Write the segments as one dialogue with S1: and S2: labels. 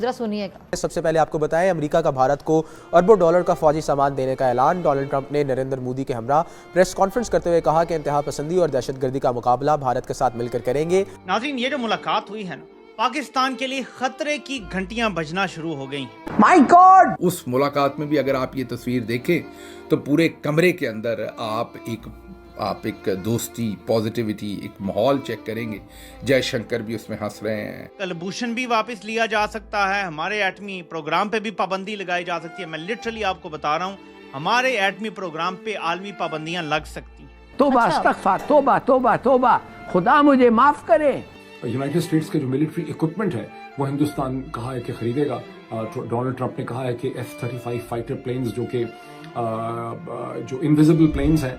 S1: जरा सुनिएगा।
S2: सबसे पहले आपको बताएं, अमेरिका का भारत को अरबों डॉलर का फौजी सामान देने का ऐलान। डोनाल्ड ट्रंप ने नरेंद्र मोदी के हमरा प्रेस कॉन्फ्रेंस करते हुए कहा कि इंतहा पसंदी और दहशतगर्दी का मुकाबला भारत के साथ मिलकर करेंगे।
S3: नाज़रीन, ये जो मुलाकात हुई है ना, पाकिस्तान के लिए खतरे की घंटियां बजना शुरू हो गई।
S4: My God!
S5: उस मुलाकात में भी अगर आप ये तस्वीर देखें तो पूरे कमरे के अंदर आप एक दोस्ती, पॉजिटिविटी, एक माहौल चेक करेंगे। जयशंकर भी उसमें हंस रहे हैं।
S3: कलभूषण भी वापस लिया जा सकता है, हमारे एटमी प्रोग्राम पे भी पाबंदी लगाई जा सकती है। मैं लिटरली आपको बता रहा हूँ, हमारे एटमी प्रोग्राम पे आलमी पाबंदियां लग सकती हैं।
S4: तौबा, अस्तगफार, तौबा तौबा तौबा, खुदा मुझे माफ करे।
S6: यूनाइटेड स्टेट्स के जो मिलिट्री इक्विपमेंट है वो हिंदुस्तान कहा है कि खरीदेगा। डोनाल्ड ट्रंप ने कहा है कि F-35 फाइटर प्लेन्स जो इनविजिबल प्लेन्स हैं,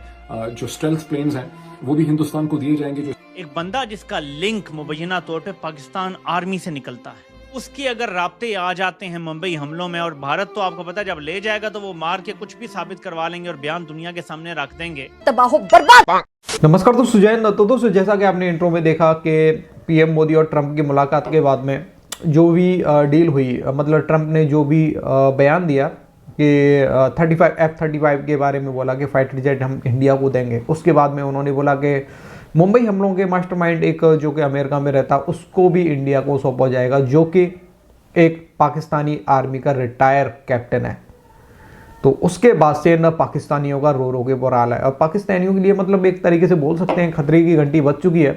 S6: जो स्टेल्थ प्लेन्स हैं, वो भी हिंदुस्तान को दिए जाएंगे। जो
S3: एक बंदा जिसका लिंक मुबैना तौर पे पाकिस्तान आर्मी से निकलता है, उसके अगर राब्ते आ जाते हैं मुंबई हमलों में, और भारत तो आपको पता है जब ले जाएगा तो वो मार के कुछ भी साबित करवा लेंगे और बयान दुनिया के सामने रख देंगे।
S1: तबाह बर्बाद।
S7: नमस्कार दोस्तों, जय हिंद। तो दोस्तों, जैसा कि आपने इंट्रो में देखा कि पीएम मोदी और ट्रंप की मुलाकात के बाद में जो भी डील हुई, मतलब ट्रंप ने जो भी बयान दिया कि F-35 के बारे में बोला कि फाइटर जेट हम इंडिया को देंगे। उसके बाद में उन्होंने बोला कि मुंबई हमलों के मास्टरमाइंड एक जो कि अमेरिका में रहता, उसको भी इंडिया को सौंपा जाएगा, जो कि एक पाकिस्तानी आर्मी का रिटायर कैप्टन है। तो उसके बाद से न पाकिस्तानियों का रो रो के बुरा हाल है। और पाकिस्तानियों के लिए मतलब एक तरीके से बोल सकते हैं खतरे की घंटी बज चुकी है।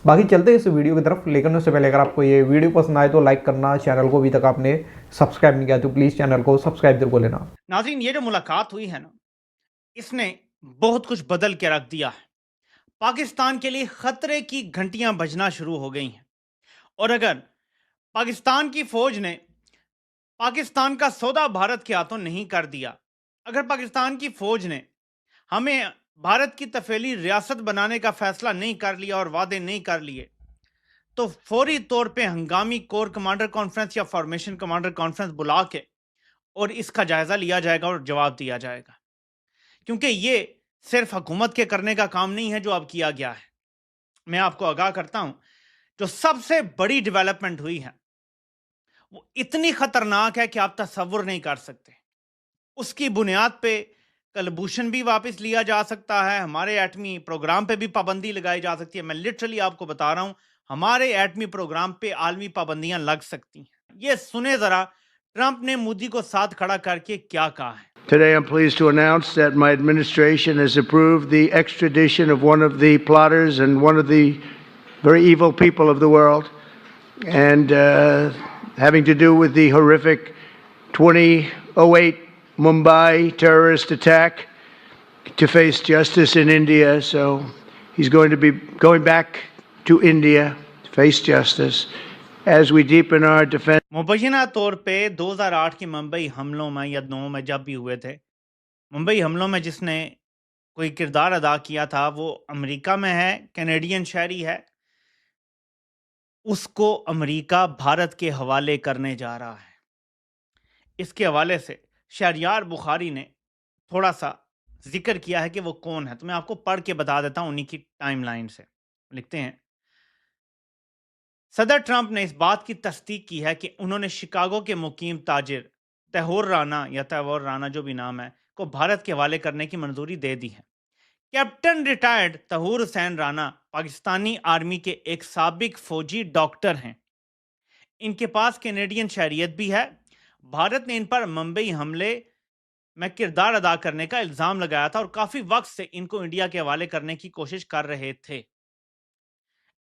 S7: बाकी चलते हैं इस वीडियो की तरफ, लेकिन उससे पहले अगर आपको ये वीडियो पसंद आए तो लाइक करना, चैनल को अभी तक आपने सब्सक्राइब नहीं किया तो प्लीज़ चैनल को सब्सक्राइब जरूर लेना।
S3: नाज़रीन, ये जो मुलाकात हुई है ना, इसने बहुत कुछ बदल के रख दिया है। पाकिस्तान के लिए खतरे की घंटियां बजना शुरू हो गई हैं। और अगर पाकिस्तान की फौज ने पाकिस्तान का सौदा भारत के हाथों नहीं कर दिया, अगर पाकिस्तान की फौज ने हमें भारत की तफेली रियासत बनाने का फैसला नहीं कर लिया और वादे नहीं कर लिए, तो फौरी तौर पे हंगामी कोर कमांडर कॉन्फ्रेंस या फॉर्मेशन कमांडर कॉन्फ्रेंस बुला के और इसका जायजा लिया जाएगा और जवाब दिया जाएगा। क्योंकि ये सिर्फ हुकूमत के करने का काम नहीं है जो अब किया गया है। मैं आपको आगाह करता हूं, जो सबसे बड़ी डेवलपमेंट हुई है वो इतनी खतरनाक है कि आप तसव्वुर नहीं कर सकते। उसकी बुनियाद पे कलभूषण भी वापस लिया जा सकता है, हमारे एटमी प्रोग्राम पे भी पाबंदी लगाई जा सकती है। मैं लिटरली आपको बता रहा हूं, हमारे एटमी प्रोग्राम पे आलमी पाबंदियां लग सकती हैं। ये सुने जरा ट्रंप ने मोदी को साथ खड़ा करके क्या कहा है।
S8: Today, I'm pleased to announce that my administration has approved the extradition of one of the plotters and one of the very evil people of the world, and having to do with the horrific 2008 Mumbai terrorist attack, to face justice in India. So he's going to be going back to India to face justice as we deepen our defense.
S3: मुबैना तौर पे 2008 के मुंबई हमलों में या 9 में जब भी हुए थे, मुंबई हमलों में जिसने कोई किरदार अदा किया था वो अमेरिका में है, कैनेडियन शहरी है। उसको अमेरिका भारत के हवाले करने जा रहा है। इसके हवाले से शहरयार बुखारी ने थोड़ा सा जिक्र किया है कि वो कौन है, तो मैं आपको पढ़ के बता देता हूं उन्हीं की टाइमलाइन से। लिखते हैं, सदर ट्रंप ने इस बात की तस्दीक की है कि उन्होंने शिकागो के मुकीम ताजिर तैमूर राना जो भी नाम है को भारत के हवाले करने की मंजूरी दे दी है। Captain retired Tahawwur Hussain Rana Pakistani army के एक साबिक फौजी डॉक्टर हैं। इनके पास कैनेडियन शहरियत भी है। भारत ने इन पर मुंबई हमले में किरदार अदा करने का इल्ज़ाम लगाया था और काफ़ी वक्त से इनको इंडिया के हवाले करने की कोशिश कर रहे थे।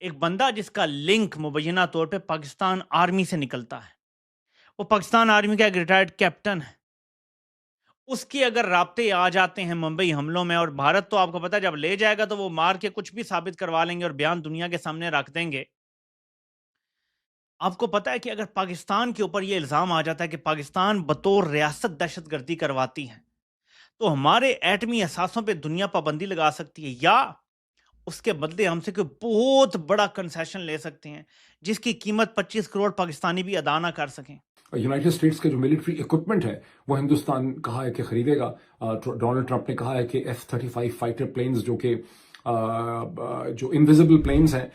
S3: एक बंदा जिसका लिंक मुबैना तौर पे पाकिस्तान आर्मी से निकलता है, वो पाकिस्तान आर्मी का एक रिटायर्ड कैप्टन है। उसके अगर राब्ते आ जाते हैं मुंबई हमलों में, और भारत तो आपको पता है जब ले जाएगा तो वो मार के कुछ भी साबित करवा लेंगे और बयान दुनिया के सामने रख देंगे। आपको पता है कि अगर पाकिस्तान के ऊपर ये इल्ज़ाम आ जाता है कि पाकिस्तान बतौर रियासत दहशतगर्दी करवाती है, तो हमारे एटमी असासों पे दुनिया पाबंदी लगा सकती है, या उसके बदले हमसे कोई बहुत बड़ा कंसेशन ले सकते हैं जिसकी कीमत 25 करोड़ पाकिस्तानी भी अदा ना कर सकें।
S6: यूनाइटेड स्टेट्स के जो मिलिट्री इक्विपमेंट है वो हिंदुस्तान कहा है कि खरीदेगा। डोनाल्ड ट्रंप ने कहा है कि F-35 फाइटर प्लेन्स जो इनविजिबल प्लेन्स हैं,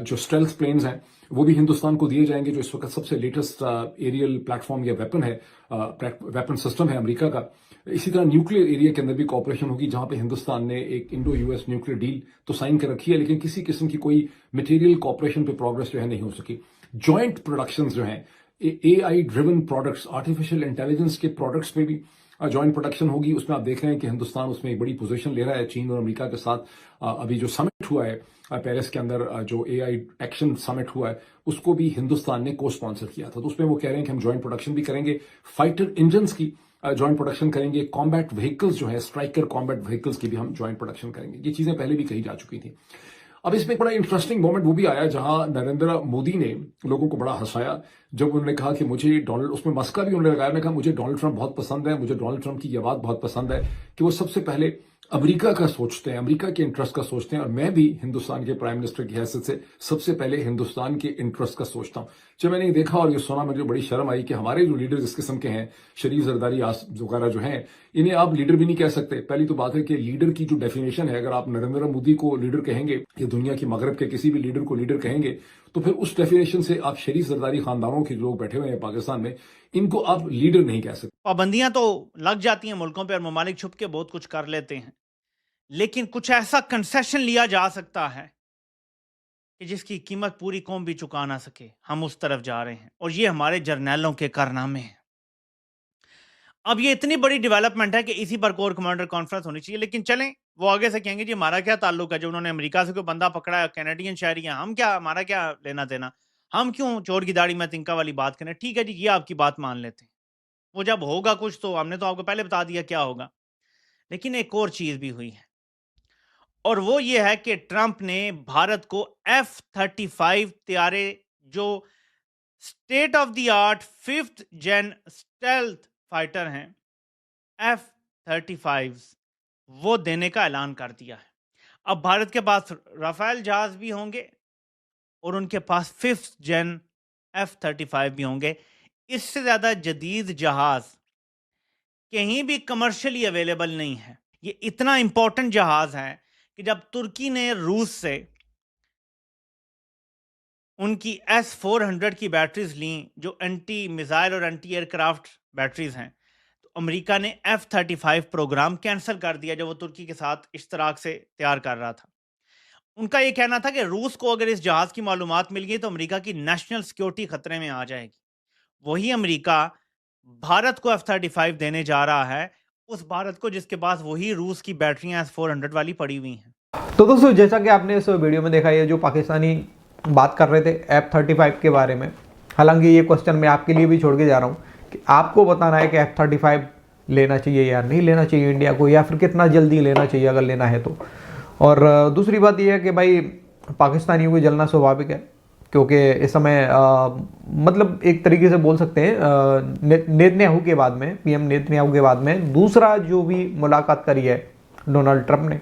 S6: जो स्टेल्थ प्लेन्स हैं, वो भी हिंदुस्तान को दिए जाएंगे, जो इस वक्त सबसे लेटेस्ट एरियल प्लेटफॉर्म या वेपन है, वेपन सिस्टम है अमेरिका का। इसी तरह न्यूक्लियर एरिया के अंदर भी कॉपरेशन होगी, जहां पे हिंदुस्तान ने एक इंडो यूएस न्यूक्लियर डील तो साइन कर रखी है, लेकिन किसी किस्म की कोई मटेरियल कॉपरेशन पे प्रोग्रेस जो है नहीं हो सकी। जॉइंट प्रोडक्शन जो है, AI driven products, artificial intelligence के प्रोडक्ट्स पे भी जॉइंट प्रोडक्शन होगी। उसमें आप देख रहे हैं कि हिंदुस्तान उसमें एक बड़ी पोजीशन ले रहा है चीन और अमेरिका के साथ। अभी जो समिट हुआ है पेरिस के अंदर, जो AI एक्शन समिट हुआ है, उसको भी हिंदुस्तान ने को स्पॉन्सर किया था। तो उसमें वो कह रहे हैं कि हम जॉइंट प्रोडक्शन भी करेंगे, फाइटर इंजन्स की जॉइंट प्रोडक्शन करेंगे, कॉम्बैट व्हीकल्स जो है, स्ट्राइकर कॉम्बैट व्हीकल्स की भी हम जॉइंट प्रोडक्शन करेंगे। ये चीजें पहले भी कही जा चुकी थी। अब इसमें एक बड़ा इंटरेस्टिंग मोमेंट वो भी आया जहां नरेंद्र मोदी ने लोगों को बड़ा हंसाया जब उन्होंने कहा कि मुझे डोनाल्ड, उसमें मस्का भी उन्होंने लगाया, उन्होंने कहा मुझे डोनाल्ड ट्रंप बहुत पसंद है, मुझे डोनाल्ड ट्रंप की ये बात बहुत पसंद है कि वो सबसे पहले अमेरिका का सोचते हैं, अमेरिका के इंटरेस्ट का सोचते हैं, और मैं भी हिंदुस्तान के प्राइम मिनिस्टर की हैसियत से सबसे पहले हिंदुस्तान के इंटरेस्ट का सोचता हूं। जब मैंने ये देखा और ये सुना, मुझे बड़ी शर्म आई कि हमारे जो लीडर्स इस किस्म के हैं, शरीफ जरदारी वगैरह जो हैं, इन्हें आप लीडर भी नहीं कह सकते। पहली तो बात है कि लीडर की जो डेफिनेशन है, अगर आप नरेंद्र मोदी को लीडर कहेंगे या दुनिया की मगरब के किसी भी लीडर को लीडर कहेंगे, तो फिर उस डेफिनेशन से आप शरीफ जरदारी खानदानों के लोग बैठे हुए हैं पाकिस्तान में, इनको आप लीडर नहीं कह सकते।
S3: पाबंदियां तो लग जाती हैं मुल्कों पे और ममालिक छुप के बहुत कुछ कर लेते हैं, लेकिन कुछ ऐसा कंसेशन लिया जा सकता है कि जिसकी कीमत पूरी कौम भी चुका ना सके। हम उस तरफ जा रहे हैं और ये हमारे जर्नैलों के कारनामे हैं। अब ये इतनी बड़ी डेवलपमेंट है कि इसी पर कोर कमांडर कॉन्फ्रेंस होनी चाहिए। लेकिन चलें, वो आगे से कहेंगे जी हमारा क्या ताल्लुक है, जो उन्होंने अमेरिका से कोई बंदा पकड़ा है, कैनेडियन शहरी है, हम क्या, हमारा क्या लेना देना, हम क्यों चोर की दाढ़ी में तिनका वाली बात करें। ठीक है जी, ये आपकी बात मान लेते हैं, वो जब होगा कुछ तो हमने तो आपको पहले बता दिया क्या होगा। लेकिन एक और चीज भी हुई है, और वो ये है कि ट्रंप ने भारत को F-35 तैयारे, जो state of the art 5th gen stealth fighter हैं, F-35, वो देने का ऐलान कर दिया है। अब भारत के पास राफेल जहाज भी होंगे और उनके पास 5th जेन F-35 भी होंगे। इससे ज्यादा जदीद जहाज कहीं भी कमर्शियली अवेलेबल नहीं है। ये इतना इंपॉर्टेंट जहाज है कि जब तुर्की ने रूस से उनकी S-400 की बैटरीज ली, जो एंटी मिसाइल और एंटी एयरक्राफ्ट बैटरीज हैं, तो अमेरिका ने F-35 प्रोग्राम कैंसिल कर दिया, जो वो तुर्की के साथ इश्तराक से तैयार कर रहा था। उनका ये कहना था कि रूस को अगर इस जहाज की मालूमात मिल गई तो अमेरिका की नेशनल सिक्योरिटी खतरे में आ जाएगी। वही अमेरिका भारत को F-35 देने जा रहा है, उस भारत को जिसके पास वही रूस की बैटरियां S-400 वाली पड़ी हुई हैं।
S7: तो दोस्तों, जैसा कि आपने इस वीडियो में देखा, ये जो पाकिस्तानी बात कर रहे थे F-35 के बारे में, हालांकि ये क्वेश्चन मैं आपके लिए भी छोड़ के जा रहा हूँ कि आपको बताना है कि F-35 लेना चाहिए या नहीं लेना चाहिए इंडिया को, या फिर कितना जल्दी लेना चाहिए अगर लेना है तो। और दूसरी बात यह है कि भाई पाकिस्तानियों को जलना स्वाभाविक है, क्योंकि इस समय मतलब एक तरीके से बोल सकते हैं नेतन्याहू के बाद में, PM नेतन्याहू के बाद में दूसरा जो भी मुलाकात करी है डोनाल्ड ट्रंप ने,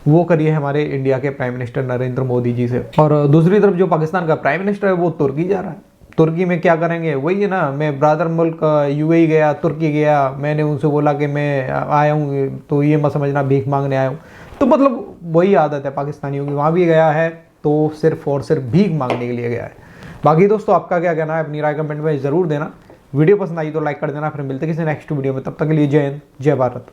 S7: वो करी है हमारे इंडिया के प्राइम मिनिस्टर नरेंद्र मोदी जी से। और दूसरी तरफ जो पाकिस्तान का प्राइम मिनिस्टर है वो तुर्की जा रहा है। तुर्की में क्या करेंगे, वही है ना, मैं ब्रदर मुल्क UAE गया, तुर्की गया, मैंने उनसे बोला कि मैं आया हूँ, तो ये मत समझना भीख मांगने आया हूँ। तो मतलब वही आदत है पाकिस्तानियों की, वहाँ भी गया है तो सिर्फ और सिर्फ भीख मांगने के लिए गया है। बाकी दोस्तों, आपका क्या कहना है, अपनी राय कमेंट में ज़रूर देना। वीडियो पसंद आई तो लाइक कर देना। फिर मिलते किसी नेक्स्ट वीडियो में, तब तक के लिए जय हिंद, जय भारत।